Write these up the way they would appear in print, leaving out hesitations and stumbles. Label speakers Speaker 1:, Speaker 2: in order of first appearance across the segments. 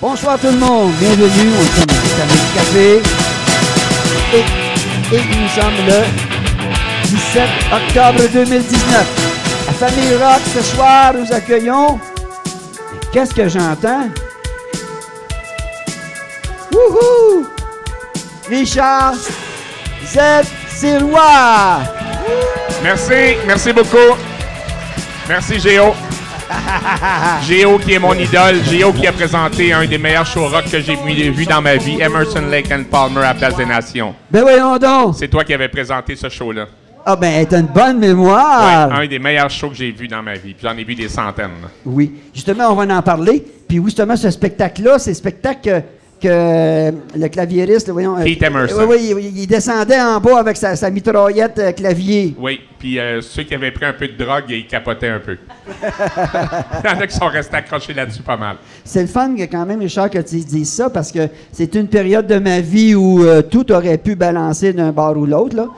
Speaker 1: Bonsoir tout le monde, bienvenue au Famille Café. Et nous sommes le 17 octobre 2019. La Famille Rock, ce soir, nous accueillons... Qu'est-ce que j'entends? Wouhou! Richard Z. Sirois.
Speaker 2: Merci beaucoup. Merci Géo. Géo qui est mon idole. Géo qui a présenté un des meilleurs shows rock que j'ai vu dans ma vie, Emerson, Lake and Palmer à Place des Nations.
Speaker 1: Ben voyons donc!
Speaker 2: C'est toi qui avais présenté ce show-là.
Speaker 1: Ah ben, t'as une bonne mémoire!
Speaker 2: Ouais, un des meilleurs shows que j'ai vu dans ma vie. Puis j'en ai vu des centaines.
Speaker 1: Oui. Justement, on va en parler. Puis oui, justement, ce spectacle-là, c'est le spectacle que le claviériste, voyons...
Speaker 2: Keith Emerson.
Speaker 1: Oui, il descendait en bas avec sa mitraillette clavier.
Speaker 2: Oui, puis ceux qui avaient pris un peu de drogue, ils capotaient un peu. Il y en a qui sont restés accrochés là-dessus pas mal.
Speaker 1: C'est le fun quand même, Richard, que tu dises ça, parce que c'est une période de ma vie où tout aurait pu balancer d'un bord ou l'autre, là.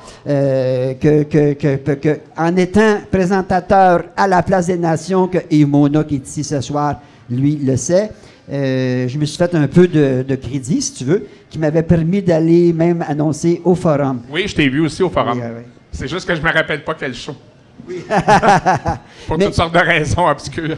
Speaker 1: En étant présentateur à la Place des Nations, que Yves Mona, qui est ici ce soir, lui, le sait, je me suis fait un peu de crédit, si tu veux, qui m'avait permis d'aller même annoncer au Forum.
Speaker 2: Oui, je t'ai vu aussi au Forum.
Speaker 1: Oui.
Speaker 2: C'est juste que je me rappelle pas quel show.
Speaker 1: Oui.
Speaker 2: Pour toutes sortes de raisons obscures.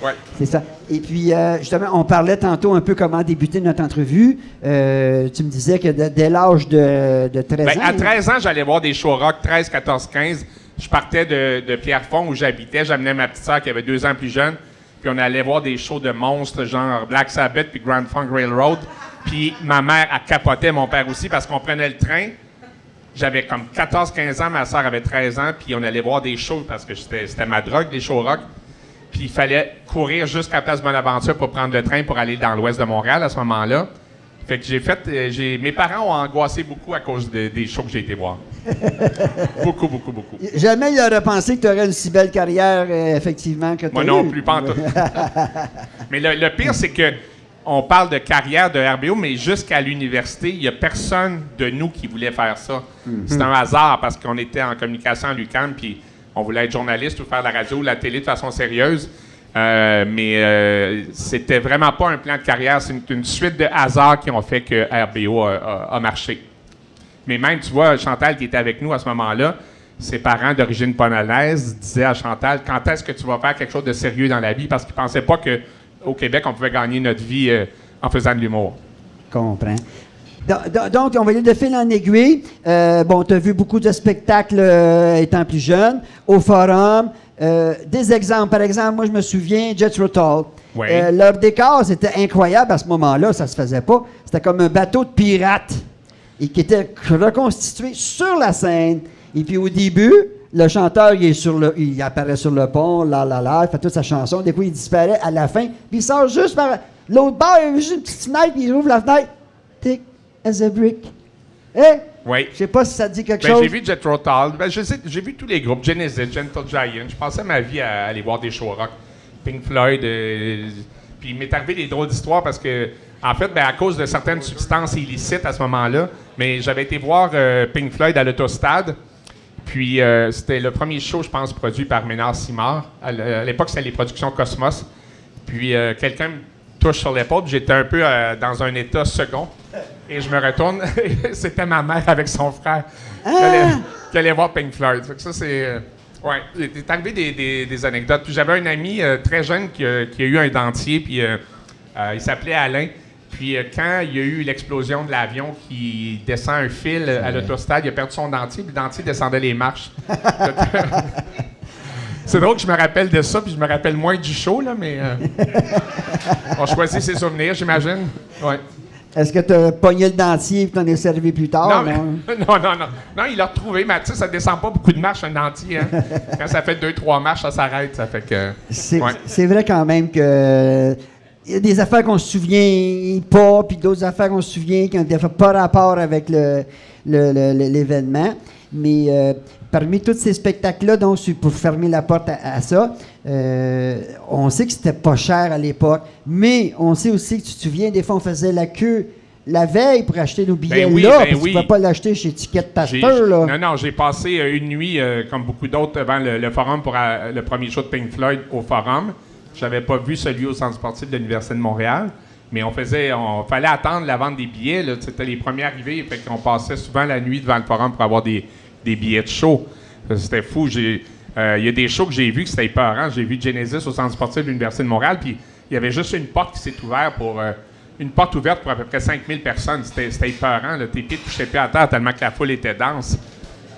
Speaker 2: Ouais.
Speaker 1: C'est ça. Et puis, justement, on parlait tantôt un peu comment débuter notre entrevue. Tu me disais que dès l'âge de 13 ans...
Speaker 2: À 13 ans, j'allais voir des shows rock, 13, 14, 15. Je partais de Pierrefonds, où j'habitais. J'amenais ma petite sœur qui avait 2 ans plus jeune. Puis on allait voir des shows de monstres, genre Black Sabbath puis Grand Funk Railroad. Puis ma mère, elle capotait, mon père aussi, parce qu'on prenait le train. J'avais comme 14-15 ans, ma soeur avait 13 ans, puis on allait voir des shows, parce que c'était ma drogue, les shows rock. Puis il fallait courir jusqu'à Place Bonaventure pour prendre le train pour aller dans l'ouest de Montréal à ce moment-là. Fait que mes parents ont angoissé beaucoup à cause des shows que j'ai été voir. Beaucoup.
Speaker 1: Jamais il aurait pensé que tu aurais une si belle carrière, effectivement, que tu as
Speaker 2: Moi non plus, pas en tout. Mais le pire, c'est que on parle de carrière de RBO, mais jusqu'à l'université, il n'y a personne de nous qui voulait faire ça. C'est un hasard parce qu'on était en communication à l'UQAM, puis on voulait être journaliste ou faire la radio ou la télé de façon sérieuse. Mais c'était vraiment pas un plan de carrière. C'est une suite de hasards qui ont fait que RBO a marché. Mais même, tu vois, Chantal qui était avec nous à ce moment-là, ses parents d'origine polonaise disaient à Chantal, quand est-ce que tu vas faire quelque chose de sérieux dans la vie? Parce qu'ils ne pensaient pas qu'au Québec, on pouvait gagner notre vie en faisant de l'humour.
Speaker 1: Comprends. Donc, on va aller de fil en aiguille. Bon, tu as vu beaucoup de spectacles étant plus jeune, au Forum. Des exemples, par exemple, moi, je me souviens, Jethro Tull.
Speaker 2: Oui.
Speaker 1: Leur décor, c'était incroyable à ce moment-là, ça se faisait pas. C'était comme un bateau de pirates et qui était reconstitué sur la scène. Et puis, au début, le chanteur, il apparaît sur le pont, il fait toute sa chanson. Des fois, il disparaît à la fin, puis il sort juste par l'autre bord, il y a juste une petite fenêtre, puis il ouvre la fenêtre. Thick as a brick.
Speaker 2: Oui.
Speaker 1: Je sais pas si ça dit quelque chose.
Speaker 2: J'ai vu Jethro Tull. J'ai vu tous les groupes. Genesis, Gentle Giant. Je passais ma vie à aller voir des shows rock. Pink Floyd. Puis il m'est arrivé des drôles d'histoires parce que, en fait, à cause de certaines substances illicites à ce moment-là, mais j'avais été voir Pink Floyd à l'Autostade. Puis c'était le premier show, je pense, produit par Ménard Simard. À l'époque, c'était les productions Cosmos. Puis quelqu'un me touche sur l'épaule. J'étais un peu dans un état second. Et je me retourne, c'était ma mère avec son frère qui allait voir Pink Floyd. Fait que ça, c'est... ouais, il est arrivé des anecdotes. Puis j'avais un ami très jeune qui a eu un dentier, puis il s'appelait Alain. Puis quand il y a eu l'explosion de l'avion qui descend un fil à l'autostade, il a perdu son dentier, puis le dentier descendait les marches. C'est drôle que je me rappelle de ça, puis je me rappelle moins du show, là, mais on choisit ses souvenirs, j'imagine. Ouais.
Speaker 1: Est-ce que tu as pogné le dentier et tu t'en es servi plus tard?
Speaker 2: Non, il l'a retrouvé, mais tu sais, ça descend pas beaucoup de marches, un dentier. Hein? Quand ça fait 2-3 marches, ça s'arrête. Ça fait que.
Speaker 1: C'est vrai quand même que. Il y a des affaires qu'on se souvient pas, puis d'autres affaires qu'on se souvient qui n'ont pas rapport avec l'événement. Mais parmi tous ces spectacles-là, donc pour fermer la porte à ça, on sait que c'était pas cher à l'époque, mais on sait aussi que tu te souviens, des fois, on faisait la queue la veille pour acheter nos billets parce que tu ne peux pas l'acheter chez Ticket Pasteur.
Speaker 2: Non, j'ai passé une nuit, comme beaucoup d'autres, devant le Forum pour le premier show de Pink Floyd au Forum. Je n'avais pas vu celui au Centre sportif de l'Université de Montréal. Mais fallait attendre la vente des billets. C'était les premiers arrivés. Fait qu'on passait souvent la nuit devant le forum pour avoir des billets de show. C'était fou. Il y a des shows que j'ai vus que c'était épeurant. J'ai vu Genesis au Centre sportif de l'Université de Montréal, puis il y avait juste une porte qui s'est ouverte une porte ouverte pour à peu près 5000 personnes. C'était épeurant. Là. Tes pieds ne touchaient plus à terre tellement que la foule était dense.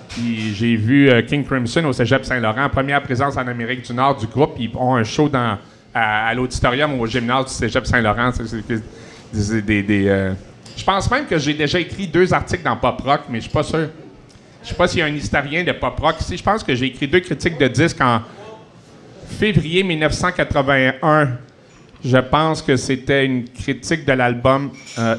Speaker 2: Puis j'ai vu King Crimson au Cégep Saint-Laurent, première présence en Amérique du Nord du groupe. Ils ont un show à l'auditorium au gymnase du Cégep Saint-Laurent. Je pense même que j'ai déjà écrit 2 articles dans Pop Rock, mais je suis pas sûr. Je sais pas s'il y a un historien de Pop Rock ici. Je pense que j'ai écrit 2 critiques de disques en février 1981. Je pense que c'était une critique de l'album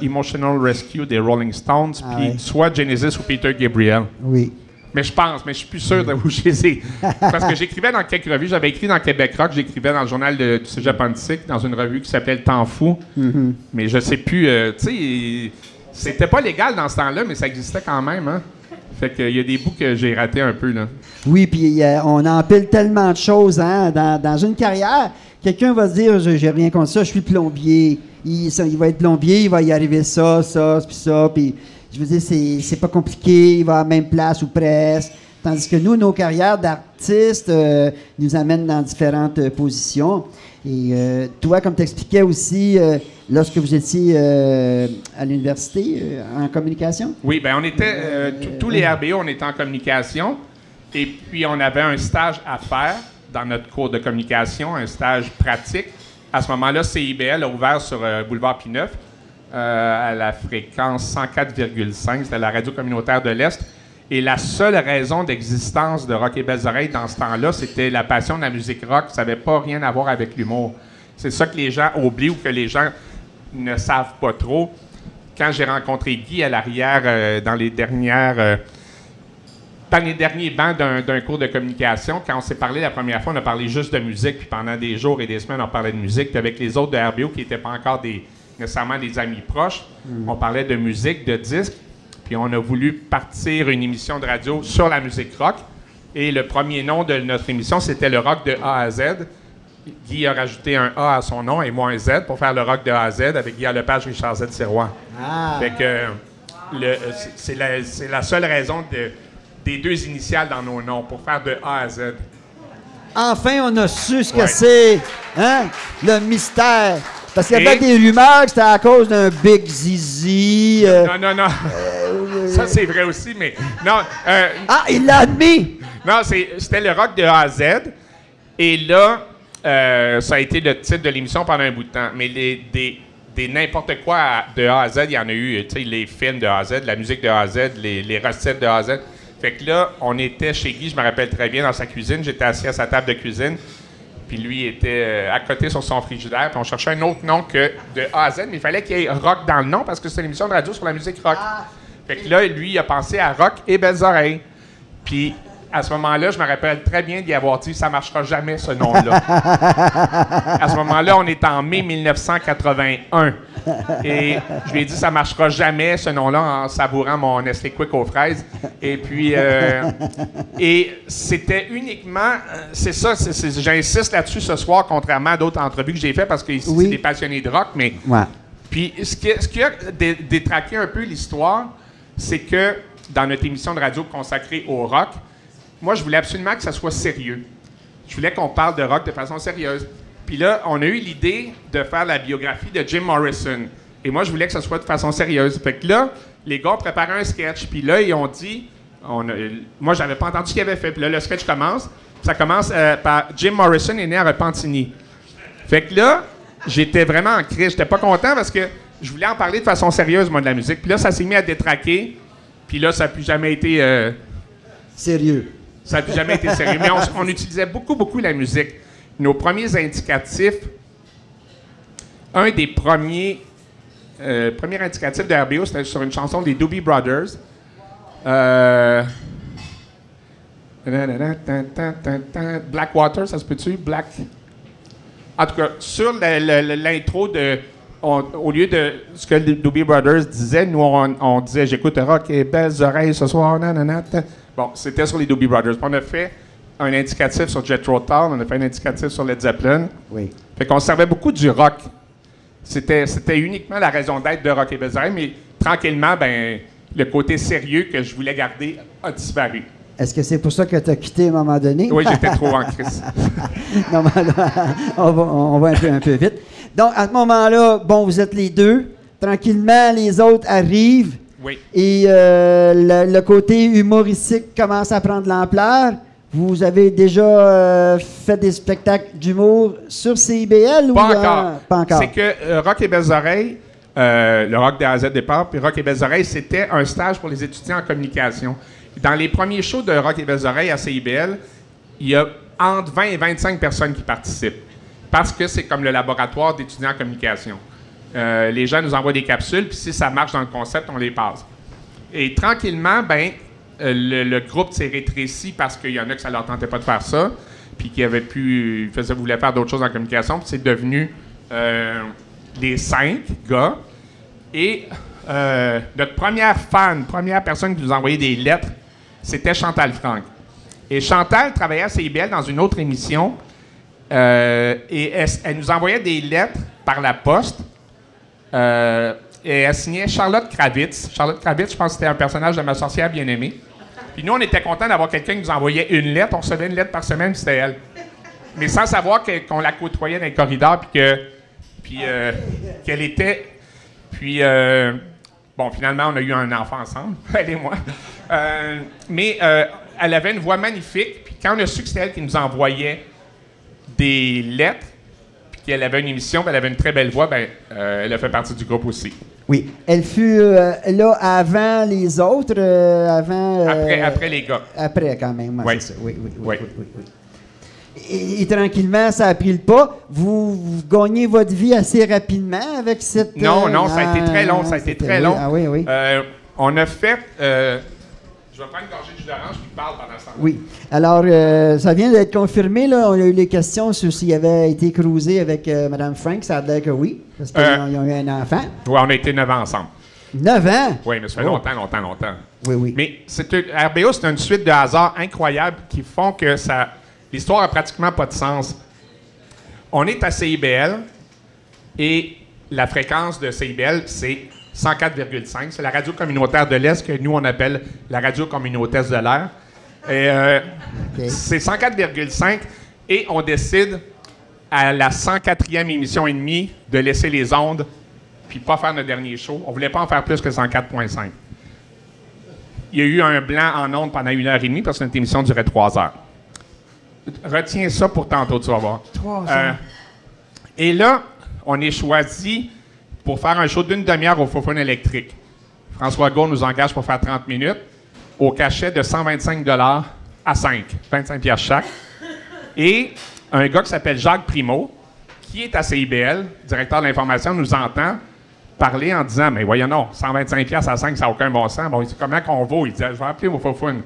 Speaker 2: Emotional Rescue des Rolling Stones, puis soit Genesis ou Peter Gabriel.
Speaker 1: Oui.
Speaker 2: Mais je pense, mais je suis plus sûr de où je les ai. Parce que j'écrivais dans quelques revues. J'avais écrit dans Québec Rock, j'écrivais dans le journal du Cégep Antique, dans une revue qui s'appelait Le Temps Fou.
Speaker 1: Mm-hmm.
Speaker 2: Mais je sais plus, tu sais, c'était pas légal dans ce temps-là, mais ça existait quand même, hein. Fait qu'il y a des bouts que j'ai ratés un peu, là.
Speaker 1: Oui, puis on empile tellement de choses, hein, dans une carrière. Quelqu'un va se dire, j'ai rien contre ça, je suis plombier. Il va être plombier, il va y arriver ça, puis ça, puis je veux dire, c'est pas compliqué, il va à la même place ou presque. Tandis que nous, nos carrières d'artistes nous amènent dans différentes positions. Et toi, comme tu expliquais aussi, lorsque vous étiez à l'université en communication?
Speaker 2: Oui, bien, on était, tous les RBO, on était en communication. Et puis, on avait un stage à faire dans notre cours de communication, un stage pratique. À ce moment-là, CIBL a ouvert sur Boulevard P9 à la fréquence 104,5. C'était la radio communautaire de l'Est. Et la seule raison d'existence de Rock et Belles Oreilles dans ce temps-là, c'était la passion de la musique rock. Ça n'avait pas rien à voir avec l'humour. C'est ça que les gens oublient ou que les gens ne savent pas trop. Quand j'ai rencontré Guy à l'arrière dans les derniers bancs d'un cours de communication, quand on s'est parlé la première fois, on a parlé juste de musique, puis pendant des jours et des semaines, on parlait de musique. Puis avec les autres de RBO qui n'étaient pas encore nécessairement des amis proches, on parlait de musique, de disques. Puis on a voulu partir une émission de radio sur la musique rock. Et le premier nom de notre émission, c'était le rock de A à Z. Guy a rajouté un A à son nom et moi un Z pour faire le rock de A à Z avec Guy Lepage et Richard Z. Sirois. Fait que c'est la seule raison des 2 initiales dans nos noms, pour faire de A à Z.
Speaker 1: Enfin, on a su ce que c'est, hein? Le mystère. Parce qu'il y avait des rumeurs que c'était à cause d'un Big Zizi.
Speaker 2: Non. Ça, c'est vrai aussi, mais... Non.
Speaker 1: Il l'a admis!
Speaker 2: Non, c'était le rock de A à Z. Et là, ça a été le titre de l'émission pendant un bout de temps. Mais des n'importe quoi de A à Z, il y en a eu. Tu sais, les films de A à Z, la musique de A à Z, les recettes de A à Z. Fait que là, on était chez Guy, je me rappelle très bien, dans sa cuisine. J'étais assis à sa table de cuisine. Puis lui était à côté sur son frigidaire. Puis on cherchait un autre nom que de A à Z. Mais il fallait qu'il y ait rock dans le nom parce que c'est une émission de radio sur la musique rock. Fait que là, lui, il a pensé à Rock et Belles Oreilles. Puis à ce moment-là, je me rappelle très bien d'y avoir dit « ça marchera jamais, ce nom-là ». À ce moment-là, on est en mai 1981. Et je lui ai dit « ça marchera jamais, ce nom-là », en savourant mon Nestlé Quick aux fraises. Et puis, et c'était uniquement... c'est ça, j'insiste là-dessus ce soir, contrairement à d'autres entrevues que j'ai faites, parce que ici, c'est des passionnés de rock, mais...
Speaker 1: Ouais.
Speaker 2: Puis ce qui a détraqué un peu l'histoire, c'est que dans notre émission de radio consacrée au rock, moi, je voulais absolument que ça soit sérieux. Je voulais qu'on parle de rock de façon sérieuse. Puis là, on a eu l'idée de faire la biographie de Jim Morrison. Et moi, je voulais que ça soit de façon sérieuse. Fait que là, les gars ont préparé un sketch. Puis là, ils ont dit... moi, j'avais pas entendu ce qu'ils avaient fait. Puis là, le sketch commence. Ça commence par Jim Morrison est né à Repentigny. Fait que là, j'étais vraiment en crise. J'étais pas content parce que je voulais en parler de façon sérieuse, moi, de la musique. Puis là, ça s'est mis à détraquer. Puis là, ça n'a plus jamais été...
Speaker 1: sérieux.
Speaker 2: Ça n'a plus jamais été sérieux. Mais on utilisait beaucoup la musique. Nos premiers indicatifs, un des premiers indicatifs de RBO, c'était sur une chanson des Doobie Brothers. Blackwater, ça se peut-tu? En tout cas, sur l'intro de... au lieu de ce que les Doobie Brothers disaient, nous, on disait « J'écoute rock et belles oreilles ce soir, nanana. » Bon, c'était sur les Doobie Brothers. On a fait un indicatif sur Jethro Tull, on a fait un indicatif sur Led Zeppelin.
Speaker 1: Oui.
Speaker 2: Fait qu'on servait beaucoup du rock. C'était uniquement la raison d'être de Rock et Belles Oreilles, mais tranquillement, ben, le côté sérieux que je voulais garder a disparu.
Speaker 1: Est-ce que c'est pour ça que tu as quitté à un moment donné?
Speaker 2: Oui, j'étais trop en crise.
Speaker 1: Non, mais là, on va un peu vite. Donc, à ce moment-là, bon, vous êtes les deux. Tranquillement, les autres arrivent.
Speaker 2: Oui.
Speaker 1: Et le côté humoristique commence à prendre l'ampleur. Vous avez déjà fait des spectacles d'humour sur CIBL?
Speaker 2: Pas encore.
Speaker 1: Pas encore.
Speaker 2: C'est que Rock et Belles Oreilles, le Rock de A à Z départ, puis Rock et Belles Oreilles, c'était un stage pour les étudiants en communication. Dans les premiers shows de Rock et Belles Oreilles à CIBL, il y a entre 20 et 25 personnes qui participent. Parce que c'est comme le laboratoire d'étudiants en communication. Les gens nous envoient des capsules, puis si ça marche dans le concept, on les passe. Et tranquillement, ben, le groupe s'est rétréci parce qu'il y en a que ça leur tentait pas de faire ça, puis qui avaient pu, voulaient faire d'autres choses en communication, puis c'est devenu les 5 gars. Et notre première personne qui nous envoyait des lettres, c'était Chantal Franck. Et Chantal travaillait à CIBL dans une autre émission, et elle nous envoyait des lettres par la poste. Et elle signait Charlotte Kravitz. Charlotte Kravitz, je pense que c'était un personnage de Ma sorcière bien-aimée. Puis nous, on était contents d'avoir quelqu'un qui nous envoyait une lettre. On recevait une lettre par semaine, c'était elle. Mais sans savoir qu'on la côtoyait dans les corridors, puis qu'elle était... Puis, bon, finalement, on a eu un enfant ensemble, elle et moi. Mais elle avait une voix magnifique. Puis quand on a su que c'était elle qui nous envoyait des lettres, qu'elle avait une émission, elle avait une très belle voix, ben, elle a fait partie du groupe aussi.
Speaker 1: Oui. Elle fut là avant les autres, avant...
Speaker 2: Après les gars.
Speaker 1: Après, quand même,
Speaker 2: oui.
Speaker 1: C'est ça. Oui. Et tranquillement, ça a pris le pas. Vous gagnez votre vie assez rapidement avec cette...
Speaker 2: Non, ça a été très long, long.
Speaker 1: Ah oui.
Speaker 2: On a fait... je vais prendre une gorgée de jus d'orange puis parle pendant ce temps-là.
Speaker 1: Oui. Alors, ça vient d'être confirmé, là. On a eu les questions sur s'il avait été cruisé avec Mme Frank. Ça a l'air que oui, parce qu'ils ont eu un enfant.
Speaker 2: Oui, on a été 9 ans ensemble.
Speaker 1: 9 ans?
Speaker 2: Oui, mais ça fait longtemps.
Speaker 1: Oui.
Speaker 2: Mais RBO, c'est une suite de hasards incroyables qui font que l'histoire a pratiquement pas de sens. On est à CIBL et la fréquence de CIBL, c'est 104,5. C'est la radio communautaire de l'Est que nous, on appelle la radio communautaire de l'air. Et c'est 104,5 et on décide à la 104e émission et demie de laisser les ondes puis pas faire notre dernier show. On voulait pas en faire plus que 104,5. Il y a eu un blanc en ondes pendant 1h30 parce que notre émission durait 3 heures. Retiens ça pour tantôt, tu vas voir.
Speaker 1: 3 heures.
Speaker 2: Et là, on est choisi pour faire un show d'une demi-heure au Faux-Fun électrique. François Gault nous engage pour faire 30 minutes au cachet de 125 $ à 5, 25 $ chaque. Et un gars qui s'appelle Jacques Primo, qui est à CIBL, directeur de l'information, nous entend parler en disant « Mais voyons non, 125 $ à 5, ça n'a aucun bon sens. » Bon, il dit « Comment qu'on vaut? » Il dit « Je vais appeler au Faux-Fun. »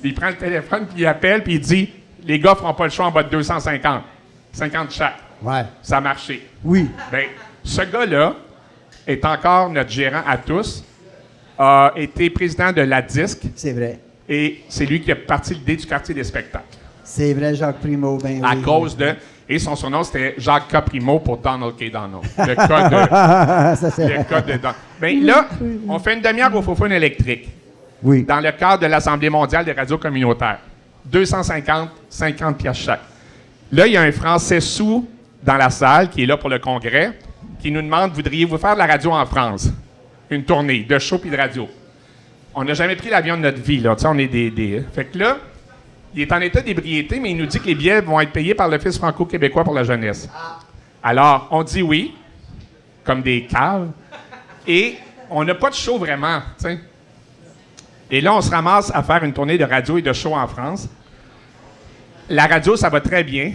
Speaker 2: Il prend le téléphone, puis il appelle, puis il dit « Les gars ne feront pas le choix en bas de 250. 50 chaque. »
Speaker 1: Ouais.
Speaker 2: Ça a marché.
Speaker 1: Oui.
Speaker 2: Bien, ce gars-là est encore notre gérant à tous, a été président de la DISC.
Speaker 1: C'est vrai.
Speaker 2: Et c'est lui qui a parti l'idée du quartier des spectacles.
Speaker 1: C'est vrai, Jacques Primo, ben oui.
Speaker 2: À cause de... Et son surnom, c'était Jacques K. Primo pour Donald K. Donald. Le cas de...
Speaker 1: Ça, c'est
Speaker 2: le cas de Donald. Bien là, on fait une demi-heure au Faux-Fun électrique.
Speaker 1: Oui.
Speaker 2: Dans le cadre de l'Assemblée mondiale des radios communautaires. 250, 50 $ chaque. Là, il y a un Français sous dans la salle qui est là pour le congrès, qui nous demande, voudriez-vous faire de la radio en France? Une tournée de show puis de radio. On n'a jamais pris l'avion de notre vie, là. Tu sais, on est des... Fait que là, il est en état d'ébriété, mais il nous dit que les billets vont être payés par l'Office franco-québécois pour la jeunesse. Alors, on dit oui, comme des caves, et on n'a pas de show vraiment, tu sais. Et là, on se ramasse à faire une tournée de radio et de show en France. La radio, ça va très bien.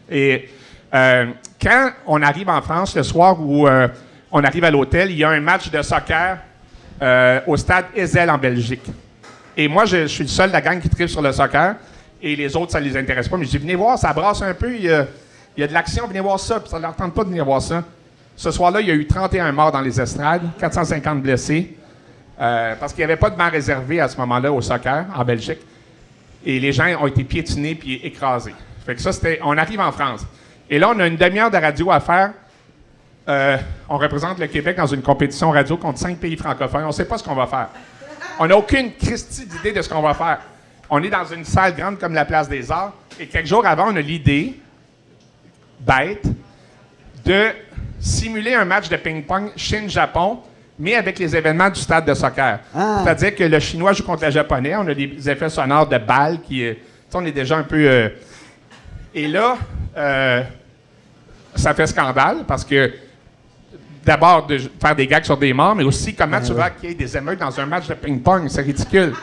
Speaker 2: Et quand on arrive en France, le soir où on arrive à l'hôtel, il y a un match de soccer au stade Ezel en Belgique. Et moi, je suis le seul de la gang qui tripe sur le soccer. Et les autres, ça ne les intéresse pas. Mais je dis, venez voir, ça brasse un peu. Il y a de l'action, venez voir ça. Puis ça ne leur tente pas de venir voir ça. Ce soir-là, il y a eu 31 morts dans les estrades, 450 blessés. Parce qu'il n'y avait pas de banc réservé à ce moment-là au soccer en Belgique. Et les gens ont été piétinés puis écrasés. Fait que ça, c'était... On arrive en France. Et là, on a une demi-heure de radio à faire on représente le Québec dans une compétition radio contre 5 pays francophones. On ne sait pas ce qu'on va faire. On n'a aucune Christie d'idée de ce qu'on va faire. On est dans une salle grande comme la Place des Arts, et quelques jours avant, on a l'idée, bête, de simuler un match de ping-pong Chine-Japon, mais avec les événements du stade de soccer. Ah. C'est-à-dire que le Chinois joue contre le Japonais, on a des effets sonores de balles qui... on est déjà un peu... Et là, ça fait scandale, parce que d'abord, de faire des gags sur des morts, mais aussi comment tu vas qu'il y ait des émeutes dans un match de ping-pong. C'est ridicule.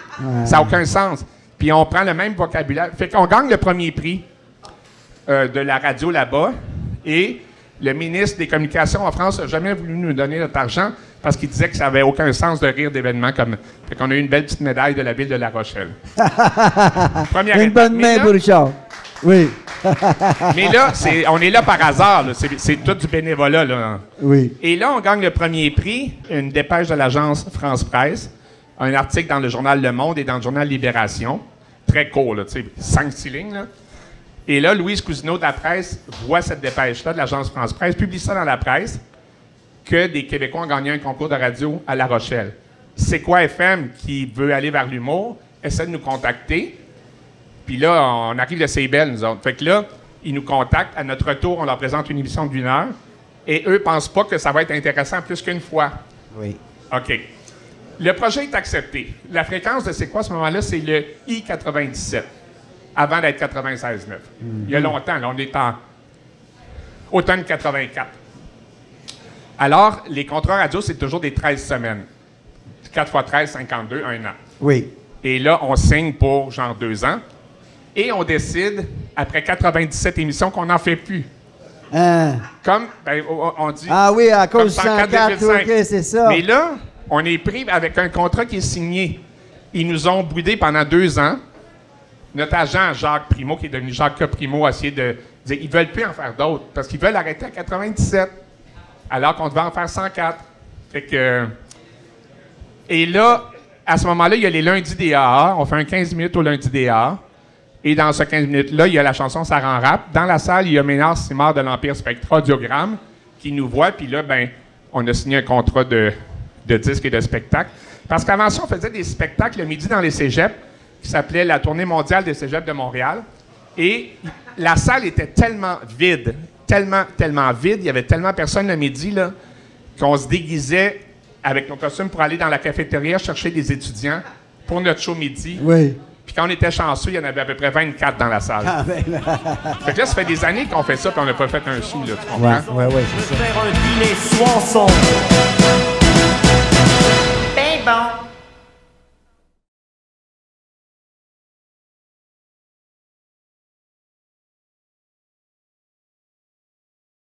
Speaker 2: Ça n'a aucun sens. Puis on prend le même vocabulaire. Fait qu'on gagne le premier prix de la radio là-bas, et le ministre des Communications en France n'a jamais voulu nous donner notre argent parce qu'il disait que ça n'avait aucun sens de rire d'événements comme... Fait qu'on a eu une belle petite médaille de la ville de La Rochelle. Première
Speaker 1: une bonne main pour Richard. Oui.
Speaker 2: Mais là, on est là par hasard. Là. C'est tout du bénévolat. Là.
Speaker 1: Oui.
Speaker 2: Et là, on gagne le premier prix, une dépêche de l'agence France Presse, un article dans le journal Le Monde et dans le journal Libération. Très court, là, 5-6 lignes. Là. Et là, Louise Cousineau de la presse voit cette dépêche-là de l'agence France Presse, publie ça dans la presse, que des Québécois ont gagné un concours de radio à La Rochelle. C'est quoi FM qui veut aller vers l'humour? Essaie de nous contacter. Puis là, on arrive de Cébelle, nous autres. Fait que là, ils nous contactent. À notre retour, on leur présente une émission d'1 heure. Et eux pensent pas que ça va être intéressant plus qu'une fois.
Speaker 1: Oui.
Speaker 2: OK. Le projet est accepté. La fréquence de c'est quoi à ce moment-là? C'est le I-97. Avant d'être 96.9. Il y a longtemps, là, on est en automne 84. Alors, les contrats radio, c'est toujours des 13 semaines. 4 x 13, 52, 1 an.
Speaker 1: Oui.
Speaker 2: Et là, on signe pour genre 2 ans. Et on décide, après 97 émissions, qu'on n'en fait plus. Comme, ben, on dit...
Speaker 1: Ah oui, à cause du 104, OK, c'est ça.
Speaker 2: Mais là, on est pris avec un contrat qui est signé. Ils nous ont boudé pendant 2 ans. Notre agent, Jacques Primo, qui est devenu Jacques Primo, a essayé de dire qu'ils ne veulent plus en faire d'autres parce qu'ils veulent arrêter à 97, alors qu'on devait en faire 104. Fait que... Et là, à ce moment-là, il y a les lundis des AA. On fait un 15 minutes au lundi des AA. Et dans ce 15 minutes-là, il y a la chanson Ça rend rap. Dans la salle, il y a Ménard Simard de l'Empire Spectra Audiogramme qui nous voit. Puis là, ben, on a signé un contrat de disques et de spectacles. Parce qu'avant ça, on faisait des spectacles le midi dans les cégeps, qui s'appelait la Tournée mondiale des cégeps de Montréal. Et la salle était tellement vide, tellement vide, il y avait tellement personne le midi, là, qu'on se déguisait avec nos costumes pour aller dans la cafétéria chercher des étudiants pour notre show midi.
Speaker 1: Oui.
Speaker 2: Puis quand on était chanceux, il y en avait à peu près 24 dans la salle.
Speaker 1: Ah, ben...
Speaker 2: Fait que là, ça fait des années qu'on fait ça, puis on n'a pas fait un sou, là, tu comprends?
Speaker 1: Oui, c'est ça.
Speaker 3: Faire un dîner Soissons.